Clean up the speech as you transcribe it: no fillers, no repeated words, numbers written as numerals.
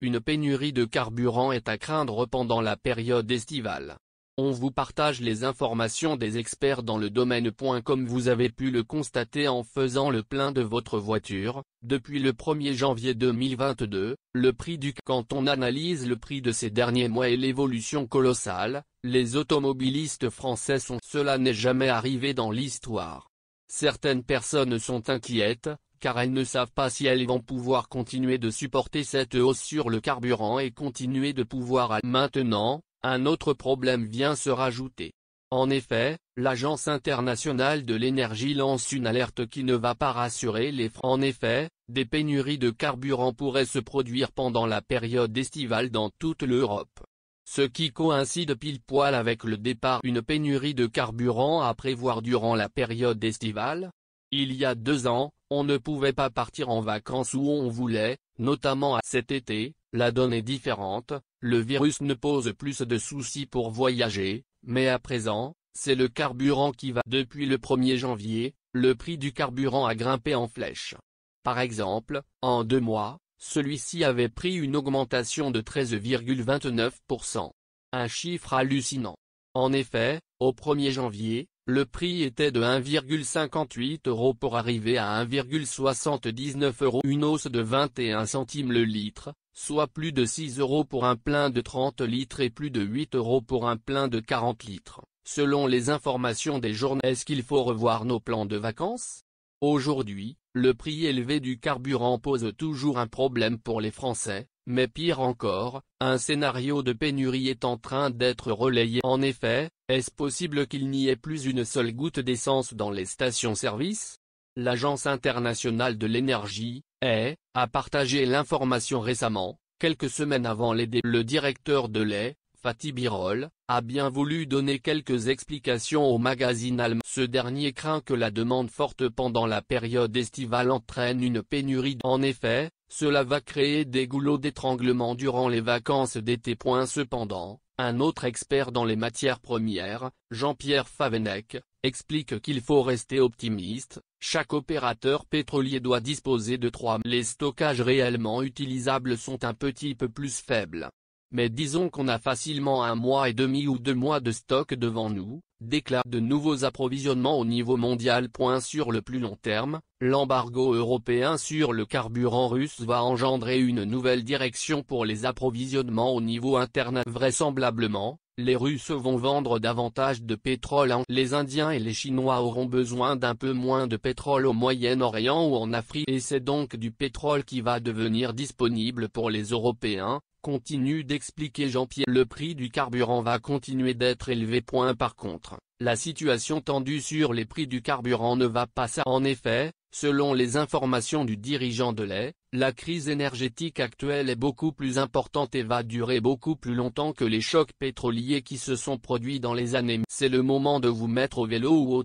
une pénurie de carburant est à craindre pendant la période estivale. On vous partage les informations des experts dans le domaine. Comme vous avez pu le constater en faisant le plein de votre voiture, depuis le 1er janvier 2022, le prix quand on analyse le prix de ces derniers mois et l'évolution colossale, les automobilistes français cela n'est jamais arrivé dans l'histoire. Certaines personnes sont inquiètes, car elles ne savent pas si elles vont pouvoir continuer de supporter cette hausse sur le carburant et continuer de pouvoir. Maintenant, un autre problème vient se rajouter. En effet, l'Agence internationale de l'énergie lance une alerte qui ne va pas rassurer les Français. En effet, des pénuries de carburant pourraient se produire pendant la période estivale dans toute l'Europe. Ce qui coïncide pile poil avec le départ. Une pénurie de carburant à prévoir durant la période estivale. Il y a 2 ans, on ne pouvait pas partir en vacances où on voulait, notamment cet été. La donne est différente, le virus ne pose plus de soucis pour voyager, mais à présent, c'est le carburant qui va. Depuis le 1er janvier, le prix du carburant a grimpé en flèche. Par exemple, en 2 mois, celui-ci avait pris une augmentation de 13,29%. Un chiffre hallucinant. En effet, au 1er janvier, le prix était de 1,58 € pour arriver à 1,79 €, une hausse de 21 centimes le litre, soit plus de 6 € pour un plein de 30 litres et plus de 8 € pour un plein de 40 litres, selon les informations des journaux. Est-ce qu'il faut revoir nos plans de vacances? Aujourd'hui, le prix élevé du carburant pose toujours un problème pour les Français, mais pire encore, un scénario de pénurie est en train d'être relayé. En effet, est-ce possible qu'il n'y ait plus une seule goutte d'essence dans les stations-service? L'Agence internationale de l'énergie, a partagé l'information récemment, quelques semaines avant le directeur de l'EI, Fatih Birol, a bien voulu donner quelques explications au magazine allemand. Ce dernier craint que la demande forte pendant la période estivale entraîne une pénurie. En effet, cela va créer des goulots d'étranglement durant les vacances d'été. Cependant, un autre expert dans les matières premières, Jean-Pierre Favennec, explique qu'il faut rester optimiste. Chaque opérateur pétrolier doit disposer de 3. Les stockages réellement utilisables sont un petit peu plus faibles. Mais disons qu'on a facilement 1 mois et demi ou 2 mois de stock devant nous, déclare. De nouveaux approvisionnements au niveau mondial. Sur le plus long terme, l'embargo européen sur le carburant russe va engendrer une nouvelle direction pour les approvisionnements au niveau interne. Vraisemblablement, les Russes vont vendre davantage de pétrole. Les Indiens et les Chinois auront besoin d'un peu moins de pétrole au Moyen-Orient ou en Afrique, et c'est donc du pétrole qui va devenir disponible pour les Européens, continue d'expliquer Jean-Pierre. Le prix du carburant va continuer d'être élevé. Par contre, la situation tendue sur les prix du carburant ne va pas s'arranger. En effet, selon les informations du dirigeant de l'EI, la crise énergétique actuelle est beaucoup plus importante et va durer beaucoup plus longtemps que les chocs pétroliers qui se sont produits dans les années. C'est le moment de vous mettre au vélo ou au